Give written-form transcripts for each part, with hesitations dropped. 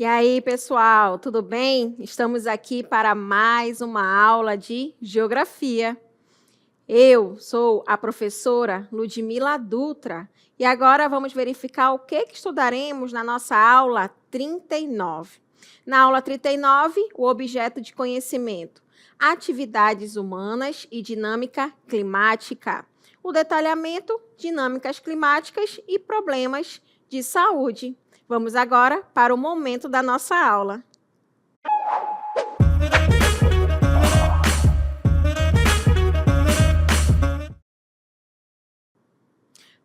E aí, pessoal, tudo bem? Estamos aqui para mais uma aula de geografia. Eu sou a professora Ludmila Dutra e agora vamos verificar o que estudaremos na nossa aula 39. Na aula 39, o objeto de conhecimento: atividades humanas e dinâmica climática. O detalhamento: dinâmicas climáticas e problemas de saúde. Vamos agora para o momento da nossa aula.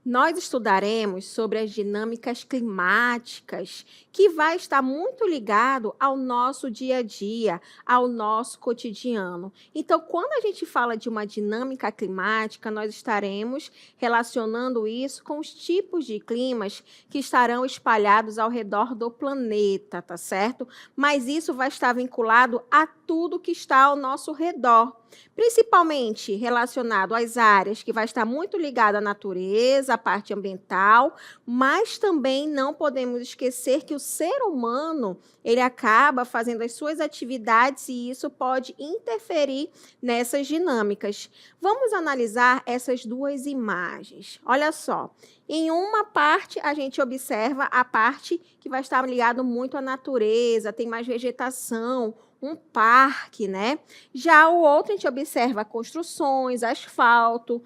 Nós estudaremos sobre as dinâmicas climáticas, que vai estar muito ligado ao nosso dia a dia, ao nosso cotidiano. Então, quando a gente fala de uma dinâmica climática, nós estaremos relacionando isso com os tipos de climas que estarão espalhados ao redor do planeta, tá certo? Mas isso vai estar vinculado a tudo que está ao nosso redor, principalmente relacionado às áreas que vai estar muito ligada à natureza, à parte ambiental, mas também não podemos esquecer que o ser humano, ele acaba fazendo as suas atividades e isso pode interferir nessas dinâmicas. Vamos analisar essas duas imagens. Olha só, em uma parte a gente observa a parte que vai estar ligada muito à natureza, tem mais vegetação, um parque, né? Já o outro, a gente observa construções, asfalto,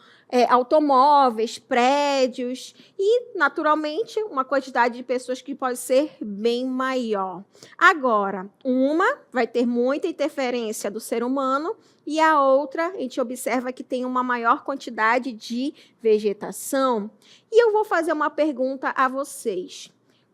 automóveis, prédios e, naturalmente, uma quantidade de pessoas que pode ser bem maior. Agora, uma vai ter muita interferência do ser humano e a outra, a gente observa que tem uma maior quantidade de vegetação. E eu vou fazer uma pergunta a vocês.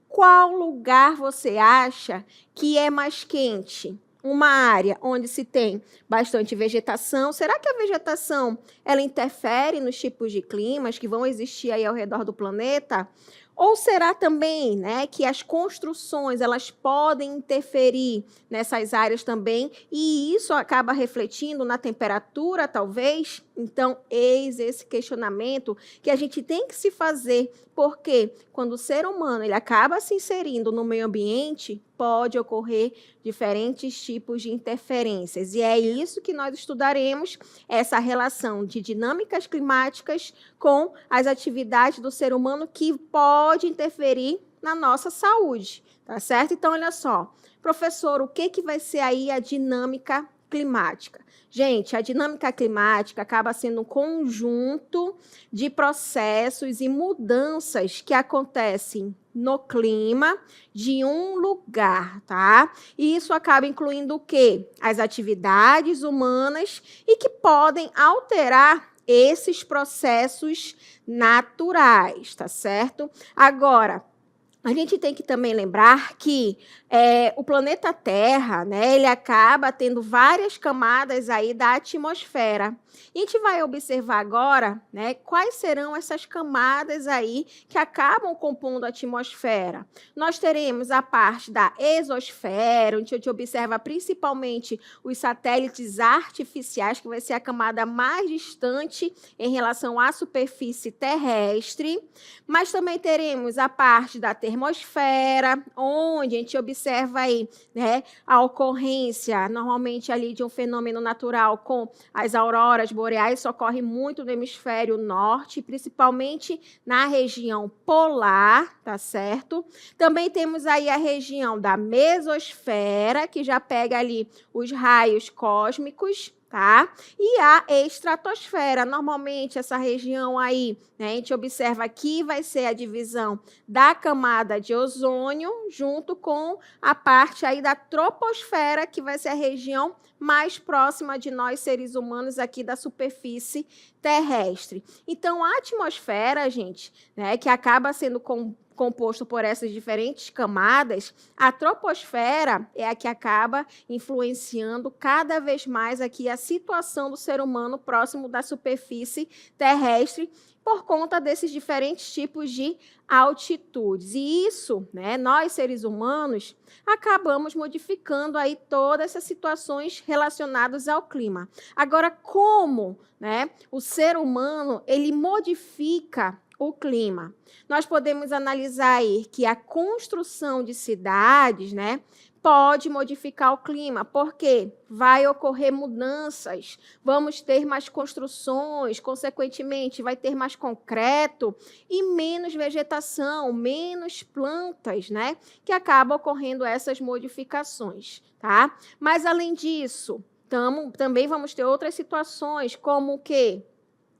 Qual lugar você acha que é mais quente? Uma área onde se tem bastante vegetação. Será que a vegetação ela interfere nos tipos de climas que vão existir aí ao redor do planeta? Ou será também, né, que as construções elas podem interferir nessas áreas também e isso acaba refletindo na temperatura, talvez? Então, eis esse questionamento que a gente tem que se fazer, porque quando o ser humano ele acaba se inserindo no meio ambiente, pode ocorrer diferentes tipos de interferências. E é isso que nós estudaremos, essa relação de dinâmicas climáticas com as atividades do ser humano que pode interferir na nossa saúde, tá certo? Então, olha só, professor, o que vai ser aí a dinâmica climática? Gente, a dinâmica climática acaba sendo um conjunto de processos e mudanças que acontecem no clima de um lugar, tá? E isso acaba incluindo o quê? As atividades humanas e que podem alterar esses processos naturais, tá certo? Agora, a gente tem que também lembrar que o planeta Terra, né, ele acaba tendo várias camadas aí da atmosfera. E a gente vai observar agora, né, quais serão essas camadas aí que acabam compondo a atmosfera. Nós teremos a parte da exosfera, onde a gente observa principalmente os satélites artificiais, que vai ser a camada mais distante em relação à superfície terrestre. Mas também teremos a parte da termosfera, onde a gente observa aí, né, a ocorrência, normalmente ali de um fenômeno natural com as auroras boreais, isso ocorre muito no hemisfério norte, principalmente na região polar, tá certo? Também temos aí a região da mesosfera, que já pega ali os raios cósmicos, tá? E a estratosfera, normalmente essa região aí, né, a gente observa aqui vai ser a divisão da camada de ozônio junto com a parte aí da troposfera, que vai ser a região mais próxima de nós seres humanos aqui da superfície terrestre. Então, a atmosfera, gente, né, que acaba sendo composto por essas diferentes camadas, a troposfera é a que acaba influenciando cada vez mais aqui a situação do ser humano próximo da superfície terrestre por conta desses diferentes tipos de altitudes. E isso, né, nós seres humanos acabamos modificando aí todas essas situações relacionadas ao clima. Agora, como, né, o ser humano ele modifica o clima. Nós podemos analisar aí que a construção de cidades, né, pode modificar o clima, porque vai ocorrer mudanças, vamos ter mais construções, consequentemente, vai ter mais concreto e menos vegetação, menos plantas, né, que acabam ocorrendo essas modificações, tá? Mas, além disso, também vamos ter outras situações, como o quê?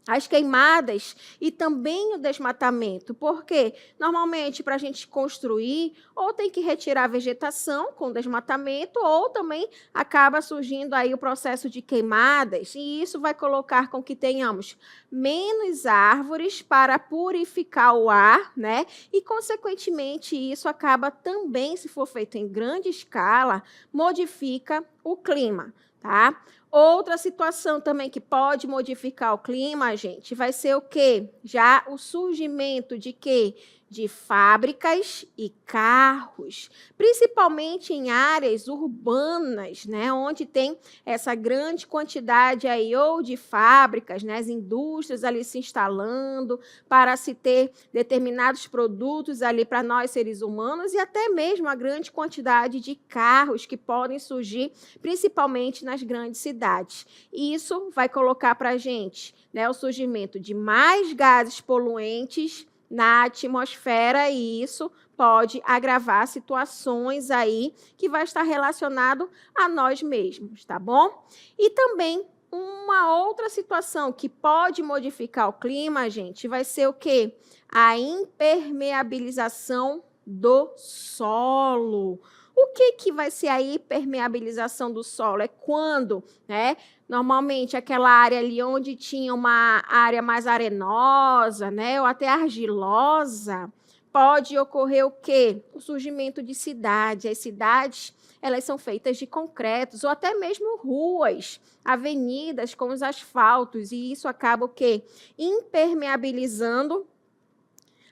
As queimadas e também o desmatamento, porque normalmente para a gente construir, ou tem que retirar a vegetação com desmatamento, ou também acaba surgindo aí o processo de queimadas, e isso vai colocar com que tenhamos menos árvores para purificar o ar, né? E, consequentemente, isso acaba também, se for feito em grande escala, modifica o clima, tá? Outra situação também que pode modificar o clima, gente, vai ser o quê? Já o surgimento de quê? De fábricas e carros, principalmente em áreas urbanas, né, onde tem essa grande quantidade aí ou de fábricas, né, as indústrias ali se instalando para se ter determinados produtos ali para nós seres humanos e até mesmo a grande quantidade de carros que podem surgir, principalmente nas grandes cidades. E isso vai colocar para a gente, né, o surgimento de mais gases poluentes na atmosfera, e isso pode agravar situações aí que vai estar relacionado a nós mesmos, tá bom? E também uma outra situação que pode modificar o clima, gente, vai ser o quê? A impermeabilização do solo. O que vai ser a impermeabilização do solo? É quando, né? Normalmente, aquela área ali onde tinha uma área mais arenosa, né, ou até argilosa, pode ocorrer o quê? O surgimento de cidades. As cidades, elas são feitas de concretos, ou até mesmo ruas, avenidas com os asfaltos, e isso acaba o quê? Impermeabilizando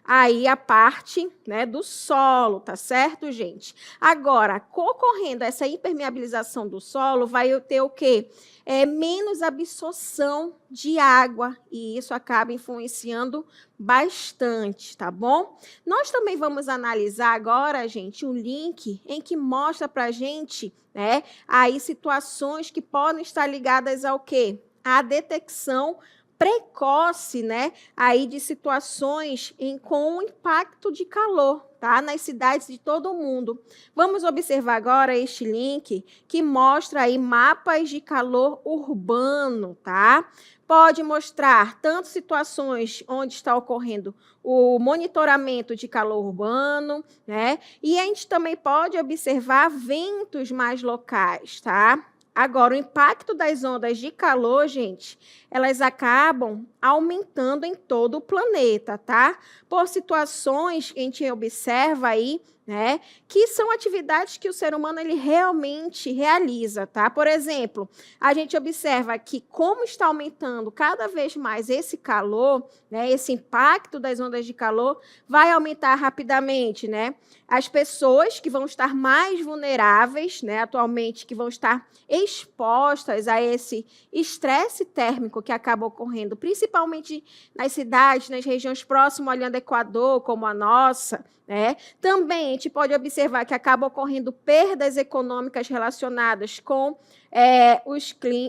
aí a parte, né, do solo, tá certo, gente? Agora, ocorrendo essa impermeabilização do solo, vai ter o quê? Menos absorção de água, e isso acaba influenciando bastante, tá bom? Nós também vamos analisar agora, gente, um link em que mostra para a gente, né, aí situações que podem estar ligadas ao quê? À detecção precoce, né, aí de situações com impacto de calor, tá, nas cidades de todo o mundo. Vamos observar agora este link que mostra aí mapas de calor urbano, tá? Pode mostrar tanto situações onde está ocorrendo o monitoramento de calor urbano, né? E a gente também pode observar ventos mais locais, tá? Agora, o impacto das ondas de calor, gente, elas acabam aumentando em todo o planeta, tá? Por situações que a gente observa aí, né, que são atividades que o ser humano ele realmente realiza, tá? Por exemplo, a gente observa que como está aumentando cada vez mais esse calor, né, esse impacto das ondas de calor vai aumentar rapidamente, né? As pessoas que vão estar mais vulneráveis, né, atualmente, que vão estar expostas a esse estresse térmico que acaba ocorrendo, principalmente nas cidades, nas regiões próximas ao Equador, como a nossa, né? Também a gente pode observar que acaba ocorrendo perdas econômicas relacionadas com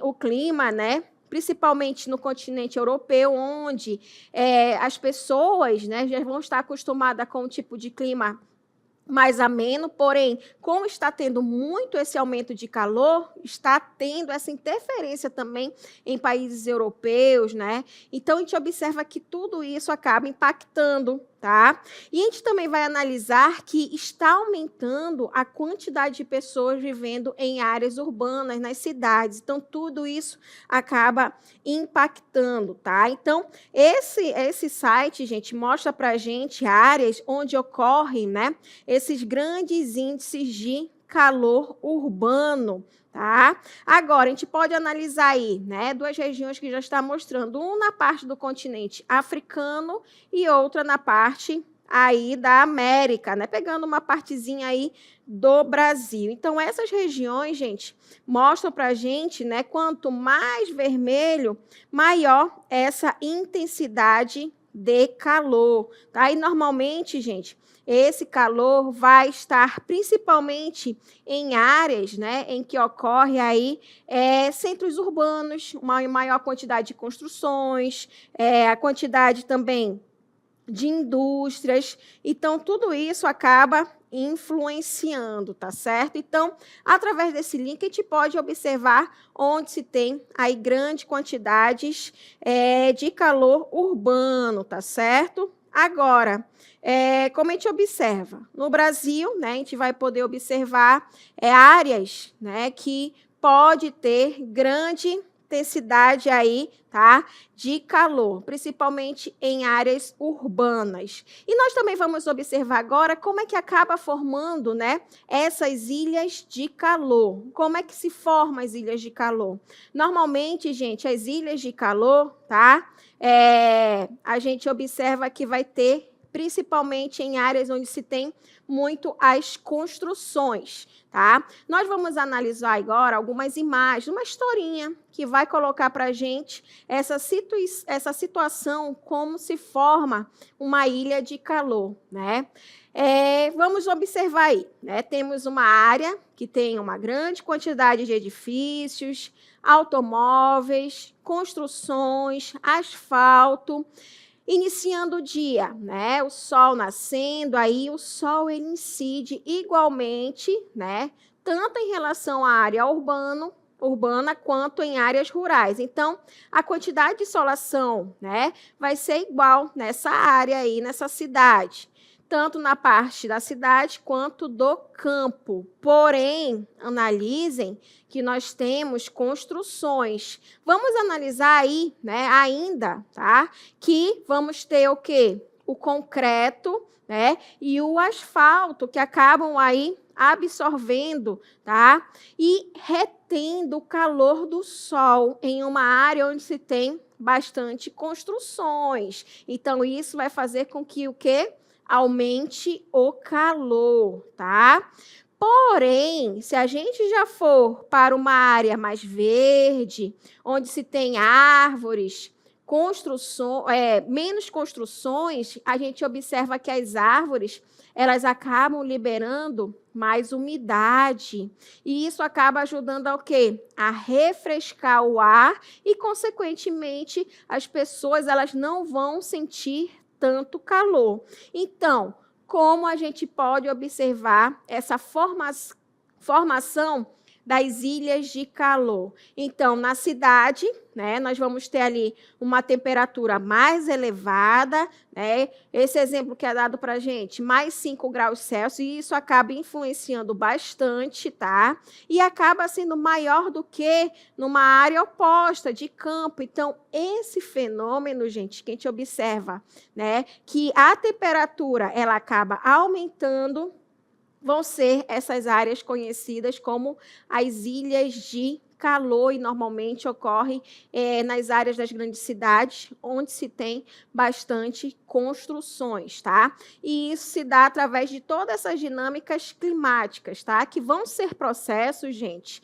o clima, né? Principalmente no continente europeu, onde as pessoas, né, já vão estar acostumadas com um tipo de clima mais ameno, porém, como está tendo muito esse aumento de calor, está tendo essa interferência também em países europeus, né? Então, a gente observa que tudo isso acaba impactando, tá? E a gente também vai analisar que está aumentando a quantidade de pessoas vivendo em áreas urbanas, nas cidades. Então, tudo isso acaba impactando, tá? Então, esse site, gente, mostra para a gente áreas onde ocorrem, né, esses grandes índices de calor urbano, tá? Agora, a gente pode analisar aí, né, duas regiões que já está mostrando, uma na parte do continente africano e outra na parte aí da América, né, pegando uma partezinha aí do Brasil. Então, essas regiões, gente, mostram para a gente, né, quanto mais vermelho, maior essa intensidade de calor, tá? E normalmente, gente, esse calor vai estar principalmente em áreas, né, em que ocorre aí centros urbanos, uma maior quantidade de construções, a quantidade também de indústrias. Então, tudo isso acaba influenciando, tá certo? Então, através desse link, a gente pode observar onde se tem aí grandes quantidades de calor urbano, tá certo? Agora, como a gente observa, no Brasil, né, a gente vai poder observar áreas, né, que pode ter grande intensidade aí, tá? De calor, principalmente em áreas urbanas. E nós também vamos observar agora como é que acaba formando, né, essas ilhas de calor. Como é que se formam as ilhas de calor? Normalmente, gente, as ilhas de calor, tá? A gente observa que vai ter principalmente em áreas onde se tem muito as construções, tá? Nós vamos analisar agora algumas imagens, uma historinha que vai colocar para a gente essa situação, como se forma uma ilha de calor, né? Vamos observar aí, né? Temos uma área que tem uma grande quantidade de edifícios, automóveis, construções, asfalto. Iniciando o dia, né? O sol nascendo, aí o sol ele incide igualmente, né? Tanto em relação à área urbana quanto em áreas rurais. Então, a quantidade de insolação, né, vai ser igual nessa área aí, nessa cidade, tanto na parte da cidade quanto do campo. Porém, analisem que nós temos construções. Vamos analisar aí, né, ainda, tá? Que vamos ter o quê? O concreto, né, e o asfalto, que acabam aí absorvendo, tá? E retendo o calor do sol em uma área onde se tem bastante construções. Então, isso vai fazer com que o quê? Aumente o calor, tá? Porém, se a gente já for para uma área mais verde, onde se tem árvores, menos construções, a gente observa que as árvores elas acabam liberando mais umidade. E isso acaba ajudando ao quê? A refrescar o ar e, consequentemente, as pessoas elas não vão sentir tanto calor. Então, como a gente pode observar essa formação das ilhas de calor? Então, na cidade, né, nós vamos ter ali uma temperatura mais elevada, né? Esse exemplo que é dado para a gente, mais 5 graus Celsius, e isso acaba influenciando bastante, tá? E acaba sendo maior do que numa área oposta, de campo. Então, esse fenômeno, gente, que a gente observa, né, que a temperatura, ela acaba aumentando, vão ser essas áreas conhecidas como as ilhas de calor, e normalmente ocorre nas áreas das grandes cidades, onde se tem bastante construções, tá? E isso se dá através de todas essas dinâmicas climáticas, tá? Que vão ser processos, gente,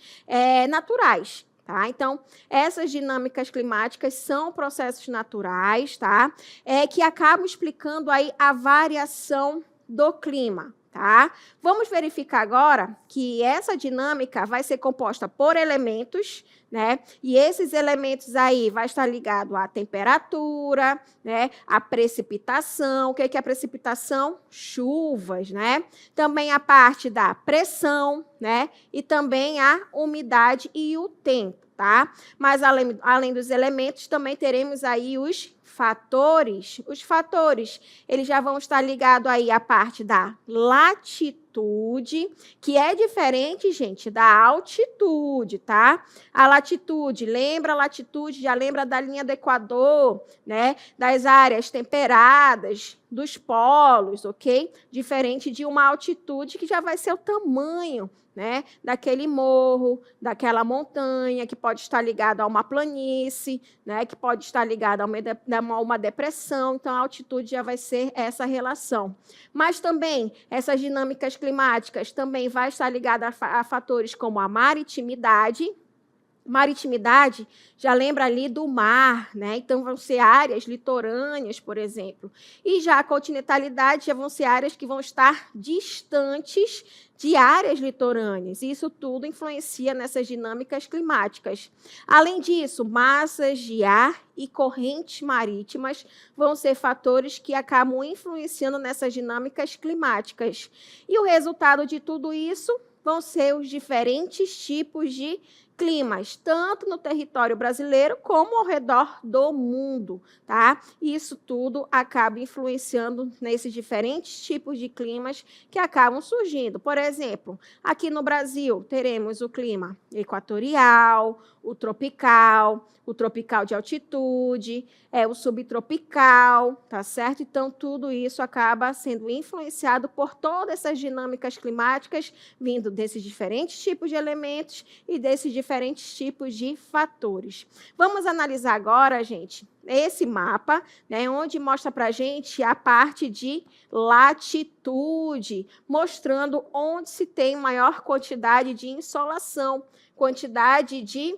naturais. Tá? Então, essas dinâmicas climáticas são processos naturais, tá? Que acabam explicando aí a variação do clima. Tá? Vamos verificar agora que essa dinâmica vai ser composta por elementos, né? E esses elementos aí vai estar ligado à temperatura, né? À precipitação. O que é a precipitação? Chuvas, né? Também a parte da pressão, né? E também a umidade e o tempo, tá? Mas além dos elementos, também teremos aí os fatores. Os fatores, eles já vão estar ligados aí à parte da latitude, que é diferente, gente, da altitude, tá? A latitude, lembra a latitude, já lembra da linha do Equador, né? Das áreas temperadas, dos polos, ok? Diferente de uma altitude que já vai ser o tamanho, né, daquele morro, daquela montanha, que pode estar ligado a uma planície, né, que pode estar ligado a uma depressão. Então, a altitude já vai ser essa relação. Mas também, essas dinâmicas climáticas também vai estar ligada a fatores como a maritimidade, Maritimidade já lembra ali do mar, né? Então vão ser áreas litorâneas, por exemplo. E já a continentalidade já vão ser áreas que vão estar distantes de áreas litorâneas. E isso tudo influencia nessas dinâmicas climáticas. Além disso, massas de ar e correntes marítimas vão ser fatores que acabam influenciando nessas dinâmicas climáticas. E o resultado de tudo isso vão ser os diferentes tipos de climas, tanto no território brasileiro como ao redor do mundo, tá? E isso tudo acaba influenciando nesses diferentes tipos de climas que acabam surgindo. Por exemplo, aqui no Brasil, teremos o clima equatorial, o tropical de altitude, o subtropical, tá certo? Então, tudo isso acaba sendo influenciado por todas essas dinâmicas climáticas vindo desses diferentes tipos de elementos e desses diferentes tipos de fatores. Vamos analisar agora, gente, esse mapa, né, onde mostra para a gente a parte de latitude, mostrando onde se tem maior quantidade de insolação, quantidade de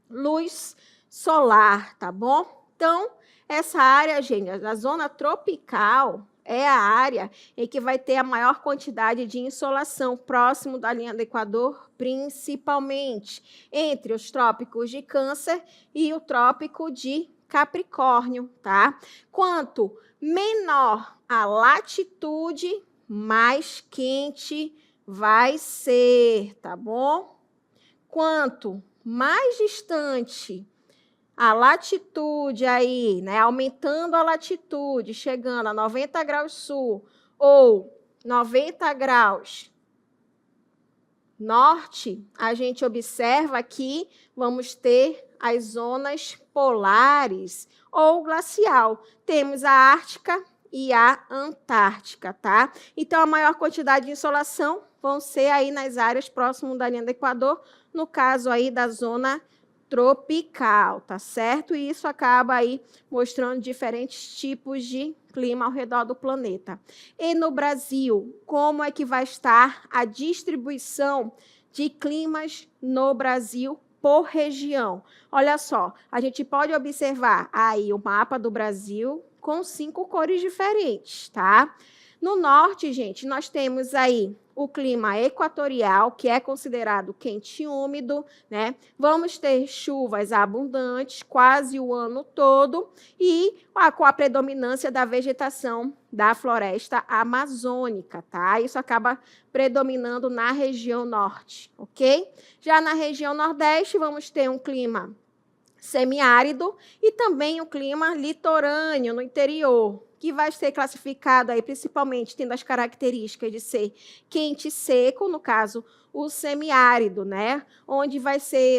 luz solar, tá bom? Então, essa área, gente, a zona tropical é a área em que vai ter a maior quantidade de insolação, próximo da linha do Equador, principalmente entre os trópicos de Câncer e o trópico de Capricórnio, tá? Quanto menor a latitude, mais quente vai ser, tá bom? Quanto mais distante a latitude aí, né, aumentando a latitude, chegando a 90 graus sul ou 90 graus norte, a gente observa que vamos ter as zonas polares ou glacial. Temos a Ártica e a Antártica, tá? Então, a maior quantidade de insolação vão ser aí nas áreas próximas da linha do Equador, no caso aí da zona tropical, tá certo? E isso acaba aí mostrando diferentes tipos de clima ao redor do planeta. E no Brasil, como é que vai estar a distribuição de climas no Brasil por região? Olha só, a gente pode observar aí o mapa do Brasil com 5 cores diferentes, tá? No norte, gente, nós temos aí o clima equatorial, que é considerado quente e úmido, né? Vamos ter chuvas abundantes quase o ano todo e com a predominância da vegetação da floresta amazônica, tá? Isso acaba predominando na região norte, ok? Já na região nordeste, vamos ter um clima semiárido e também o clima litorâneo no interior, que vai ser classificado aí principalmente tendo as características de ser quente e seco, no caso, o semiárido, né? Onde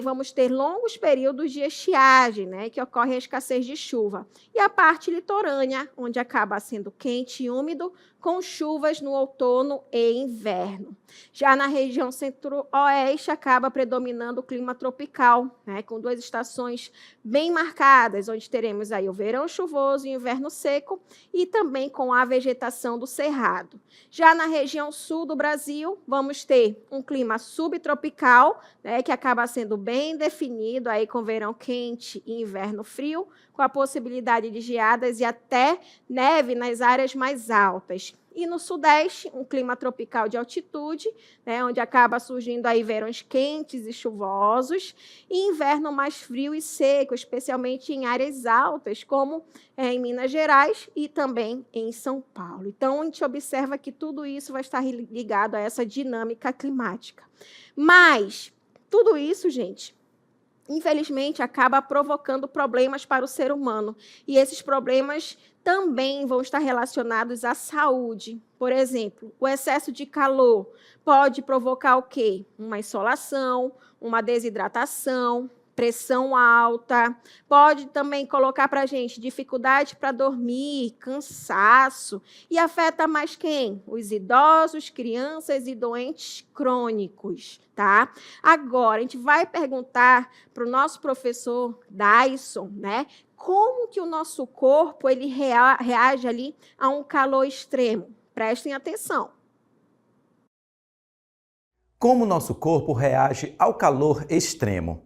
vamos ter longos períodos de estiagem, né? Que ocorre a escassez de chuva. E a parte litorânea, onde acaba sendo quente e úmido, com chuvas no outono e inverno. Já na região centro-oeste, acaba predominando o clima tropical, né? Com 2 estações bem marcadas, onde teremos aí o verão chuvoso e o inverno seco, e também com a vegetação do cerrado. Já na região sul do Brasil, vamos ter um clima subtropical, né, que acaba sendo bem definido, aí com verão quente e inverno frio, com a possibilidade de geadas e até neve nas áreas mais altas. E no sudeste, um clima tropical de altitude, né, onde acaba surgindo aí verões quentes e chuvosos, e inverno mais frio e seco, especialmente em áreas altas, como em Minas Gerais e também em São Paulo. Então, a gente observa que tudo isso vai estar ligado a essa dinâmica climática. Mas, tudo isso, gente, infelizmente, acaba provocando problemas para o ser humano. E esses problemas também vão estar relacionados à saúde. Por exemplo, o excesso de calor pode provocar o quê? Uma insolação, uma desidratação, pressão alta, pode também colocar para a gente dificuldade para dormir, cansaço, e afeta mais quem? Os idosos, crianças e doentes crônicos, tá? Agora, a gente vai perguntar para o nosso professor Dyson, né? Como que o nosso corpo ele reage ali a um calor extremo? Prestem atenção. Como o nosso corpo reage ao calor extremo?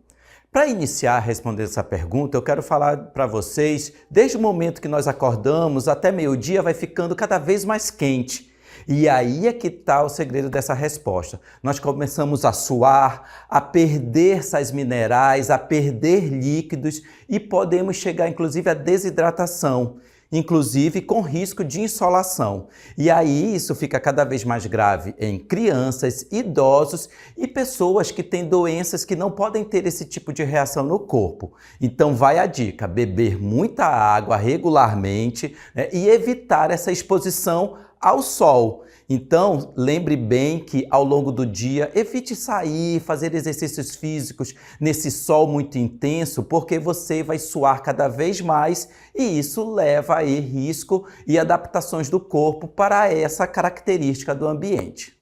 Para iniciar respondendo essa pergunta, eu quero falar para vocês, desde o momento que nós acordamos até meio-dia vai ficando cada vez mais quente. E aí é que está o segredo dessa resposta. Nós começamos a suar, a perder sais minerais, a perder líquidos e podemos chegar inclusive à desidratação, inclusive com risco de insolação. E aí isso fica cada vez mais grave em crianças, idosos e pessoas que têm doenças que não podem ter esse tipo de reação no corpo. Então vai a dica, beber muita água regularmente, né, e evitar essa exposição ao sol. Então, lembre bem que ao longo do dia, evite sair, fazer exercícios físicos nesse sol muito intenso, porque você vai suar cada vez mais e isso leva aí risco e adaptações do corpo para essa característica do ambiente.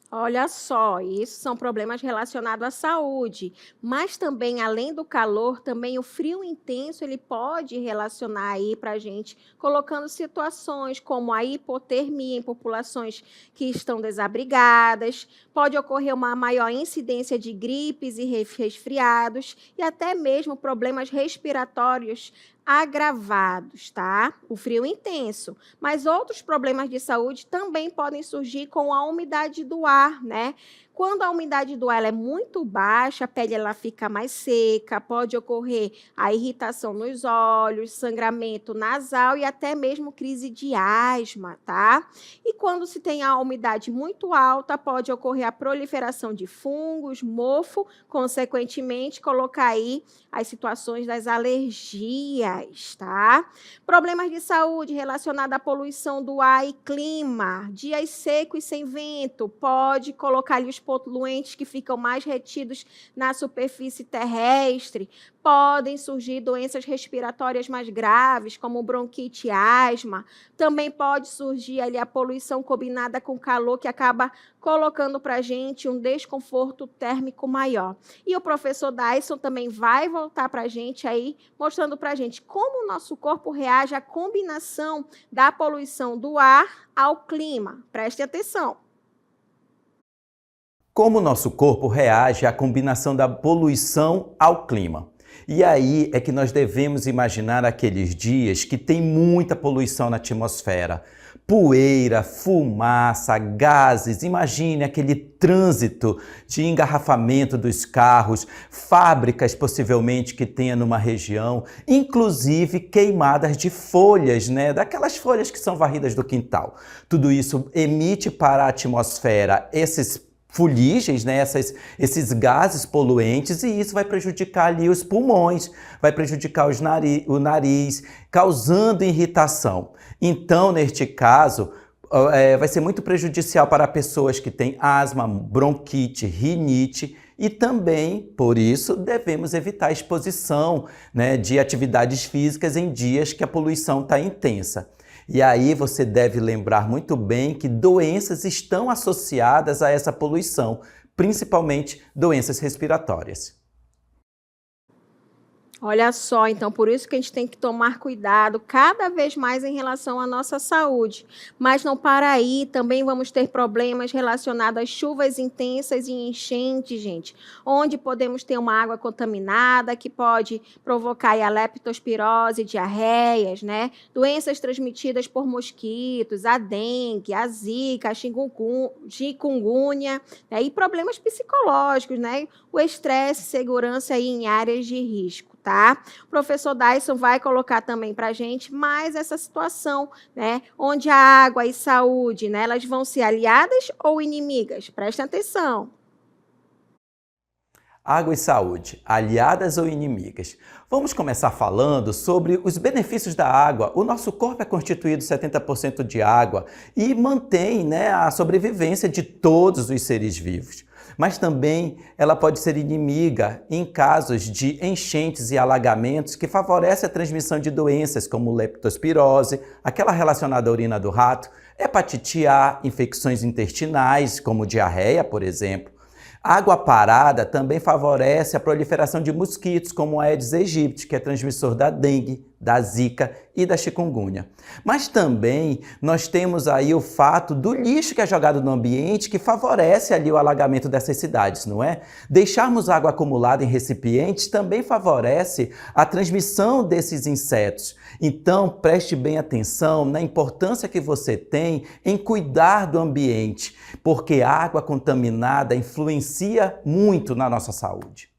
Olha só, isso são problemas relacionados à saúde, mas também, além do calor, também o frio intenso, ele pode relacionar aí para a gente, colocando situações como a hipotermia em populações que estão desabrigadas, pode ocorrer uma maior incidência de gripes e resfriados e até mesmo problemas respiratórios agravados, tá? O frio intenso. Mas outros problemas de saúde também podem surgir com a umidade do ar, né? Quando a umidade do ar é muito baixa, a pele ela fica mais seca, pode ocorrer a irritação nos olhos, sangramento nasal e até mesmo crise de asma, tá? E quando se tem a umidade muito alta, pode ocorrer a proliferação de fungos, mofo, consequentemente colocar aí as situações das alergias, tá? Problemas de saúde relacionados à poluição do ar e clima, dias secos e sem vento, pode colocar ali os poluentes que ficam mais retidos na superfície terrestre, podem surgir doenças respiratórias mais graves, como bronquite e asma, também pode surgir ali a poluição combinada com calor, que acaba colocando para a gente um desconforto térmico maior. E o professor Dyson também vai voltar para a gente aí, mostrando para a gente como o nosso corpo reage à combinação da poluição do ar ao clima. Preste atenção. Como o nosso corpo reage à combinação da poluição ao clima. E aí é que nós devemos imaginar aqueles dias que tem muita poluição na atmosfera. Poeira, fumaça, gases, imagine aquele trânsito de engarrafamento dos carros, fábricas possivelmente que tenha numa região, inclusive queimadas de folhas, né? Daquelas folhas que são varridas do quintal. Tudo isso emite para a atmosfera esses fuligens, né, esses gases poluentes, e isso vai prejudicar ali os pulmões, vai prejudicar o nariz, causando irritação. Então, neste caso, vai ser muito prejudicial para pessoas que têm asma, bronquite, rinite, e também, por isso, devemos evitar a exposição, né, de atividades físicas em dias que a poluição está intensa. E aí você deve lembrar muito bem que doenças estão associadas a essa poluição, principalmente doenças respiratórias. Olha só, então por isso que a gente tem que tomar cuidado cada vez mais em relação à nossa saúde. Mas não para aí, também vamos ter problemas relacionados às chuvas intensas e enchentes, gente, onde podemos ter uma água contaminada que pode provocar aí a leptospirose, diarreias, né? Doenças transmitidas por mosquitos, a dengue, a zika, a chikungunya, né? E problemas psicológicos, né? O estresse, segurança aí em áreas de risco. Tá? O professor Dyson vai colocar também para a gente mais essa situação, né? Onde a água e saúde, né? Elas vão ser aliadas ou inimigas? Prestem atenção. Água e saúde, aliadas ou inimigas? Vamos começar falando sobre os benefícios da água. O nosso corpo é constituído 70% de água e mantém, né, a sobrevivência de todos os seres vivos. Mas também ela pode ser inimiga em casos de enchentes e alagamentos que favorecem a transmissão de doenças como leptospirose, aquela relacionada à urina do rato, hepatite A, infecções intestinais como diarreia, por exemplo. Água parada também favorece a proliferação de mosquitos como o Aedes aegypti, que é transmissor da dengue, da zika e da chikungunya. Mas também nós temos aí o fato do lixo que é jogado no ambiente que favorece ali o alagamento dessas cidades, não é? Deixarmos água acumulada em recipientes também favorece a transmissão desses insetos. Então, preste bem atenção na importância que você tem em cuidar do ambiente, porque a água contaminada influencia muito na nossa saúde.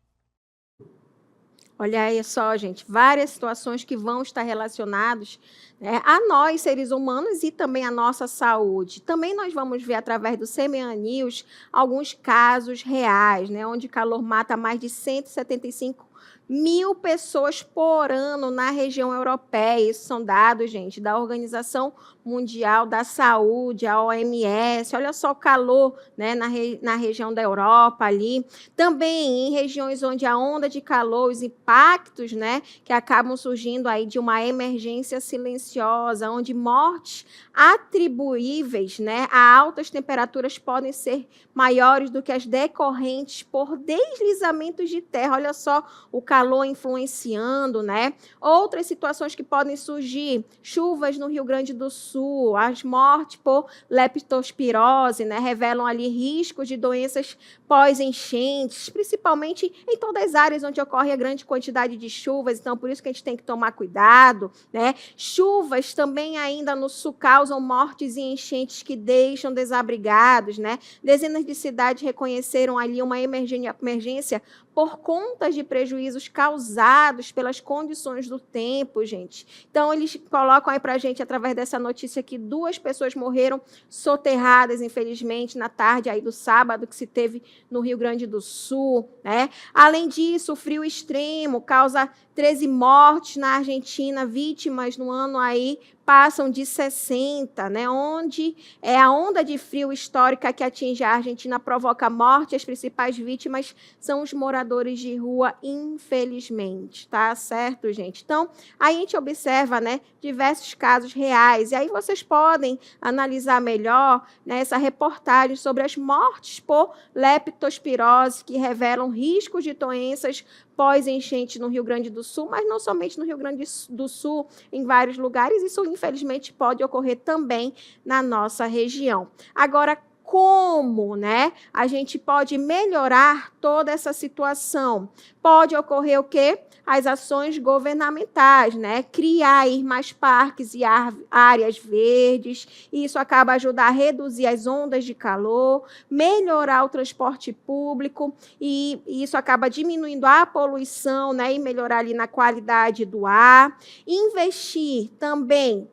Olha aí só, gente, várias situações que vão estar relacionadas, né, a nós, seres humanos, e também a nossa saúde. Também nós vamos ver, através do CMA News, alguns casos reais, né, onde calor mata mais de 175 mil pessoas por ano na região europeia. Isso são dados, gente, da Organização Mundial da Saúde, a OMS. Olha só o calor, né, na região da Europa ali. Também em regiões onde a onda de calor, os impactos, né, que acabam surgindo aí de uma emergência silenciosa, onde mortes atribuíveis, né, a altas temperaturas podem ser maiores do que as decorrentes por deslizamentos de terra. Olha só o calor influenciando, né? Outras situações que podem surgir, chuvas no Rio Grande do Sul, as mortes por leptospirose, né, revelam ali riscos de doenças pós-enchentes, principalmente em todas as áreas onde ocorre a grande quantidade de chuvas, então por isso que a gente tem que tomar cuidado, né? Chuvas também ainda no sul causam mortes e enchentes que deixam desabrigados, né? Dezenas de cidades reconheceram ali uma emergência por conta de prejuízos causados pelas condições do tempo, gente. Então, eles colocam aí para a gente, através dessa notícia, que 2 pessoas morreram soterradas, infelizmente, na tarde aí do sábado, que se teve no Rio Grande do Sul, né? Além disso, o frio extremo causa 13 mortes na Argentina, vítimas no ano aí passam de 60, né? Onde a onda de frio histórica que atinge a Argentina provoca morte. As principais vítimas são os moradores de rua, infelizmente, tá certo, gente? Então, aí a gente observa, né, diversos casos reais, e aí vocês podem analisar melhor, né, essa reportagem sobre as mortes por leptospirose, que revelam riscos de doenças pós-enchente no Rio Grande do Sul, mas não somente no Rio Grande do Sul, em vários lugares. Isso, infelizmente, pode ocorrer também na nossa região. Agora, como, né, a gente pode melhorar toda essa situação? Pode ocorrer o quê? As ações governamentais, né? Criar aí mais parques e áreas verdes. Isso acaba ajudar a reduzir as ondas de calor, melhorar o transporte público, e isso acaba diminuindo a poluição, né, e melhorar ali na qualidade do ar. Investir também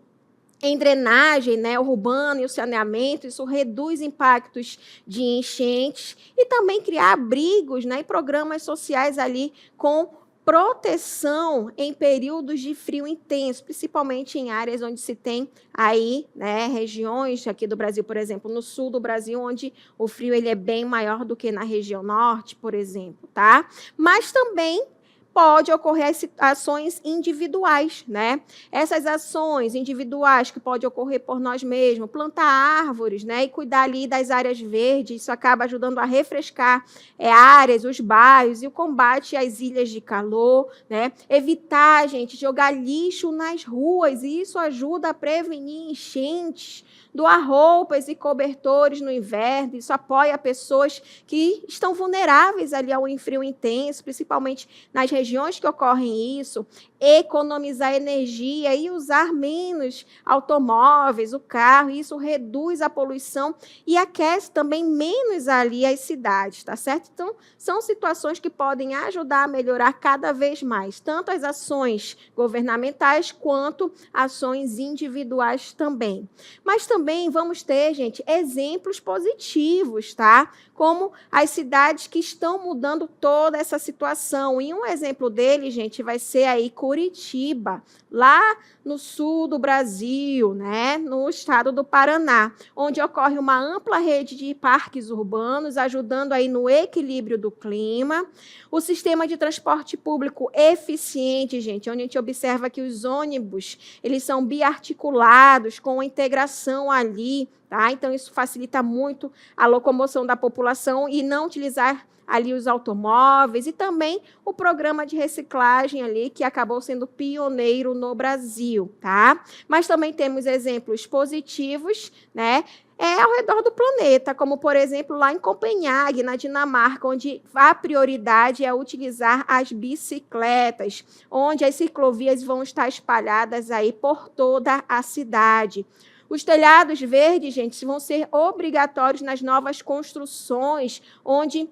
em drenagem, né, urbana e o saneamento, isso reduz impactos de enchentes, e também criar abrigos, né, e programas sociais ali com proteção em períodos de frio intenso, principalmente em áreas onde se tem aí, né, regiões aqui do Brasil, por exemplo, no sul do Brasil, onde o frio ele é bem maior do que na região norte, por exemplo, tá? Mas também pode ocorrer as ações individuais, né? Essas ações individuais que podem ocorrer por nós mesmos, plantar árvores, né, e cuidar ali das áreas verdes, isso acaba ajudando a refrescar áreas, os bairros, e o combate às ilhas de calor, né? Evitar, gente, jogar lixo nas ruas, e isso ajuda a prevenir enchentes. Doar roupas e cobertores no inverno, isso apoia pessoas que estão vulneráveis ali ao frio intenso, principalmente nas regiões que ocorrem isso. Economizar energia e usar menos automóveis, o carro, isso reduz a poluição e aquece também menos ali as cidades, tá certo? Então, são situações que podem ajudar a melhorar cada vez mais, tanto as ações governamentais quanto ações individuais também. Mas também vamos ter, gente, exemplos positivos, tá? Como as cidades que estão mudando toda essa situação. E um exemplo dele, gente, vai ser aí Curitiba, lá no sul do Brasil, né, no estado do Paraná, onde ocorre uma ampla rede de parques urbanos, ajudando aí no equilíbrio do clima. O sistema de transporte público eficiente, gente, onde a gente observa que os ônibus, eles são biarticulados, com integração ali, tá? Então, isso facilita muito a locomoção da população e não utilizar ali os automóveis e também o programa de reciclagem ali que acabou sendo pioneiro no Brasil, tá? Mas também temos exemplos positivos, né? Ao redor do planeta, como, por exemplo, lá em Copenhague, na Dinamarca, onde a prioridade é utilizar as bicicletas, onde as ciclovias vão estar espalhadas aí por toda a cidade. Os telhados verdes, gente, vão ser obrigatórios nas novas construções, onde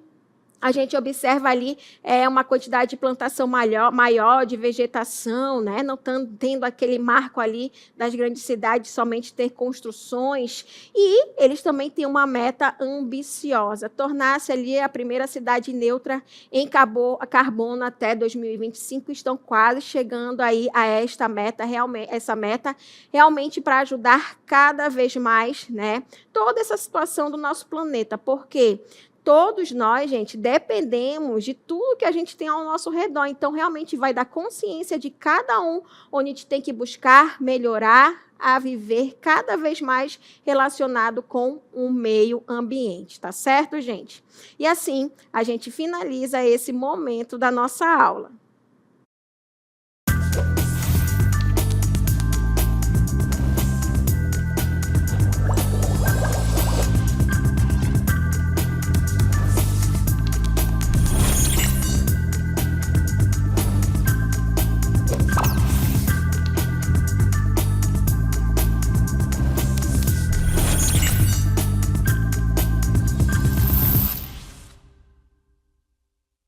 a gente observa ali uma quantidade de plantação maior de vegetação, né? Não tendo aquele marco ali das grandes cidades somente ter construções. E eles também têm uma meta ambiciosa, tornar-se ali a primeira cidade neutra em carbono até 2025. Estão quase chegando aí a essa meta realmente para ajudar cada vez mais, né, toda essa situação do nosso planeta. Por quê? Todos nós, gente, dependemos de tudo que a gente tem ao nosso redor. Então, realmente vai dar consciência de cada um, onde a gente tem que buscar melhorar a viver cada vez mais relacionado com o meio ambiente, tá certo, gente? E assim, a gente finaliza esse momento da nossa aula.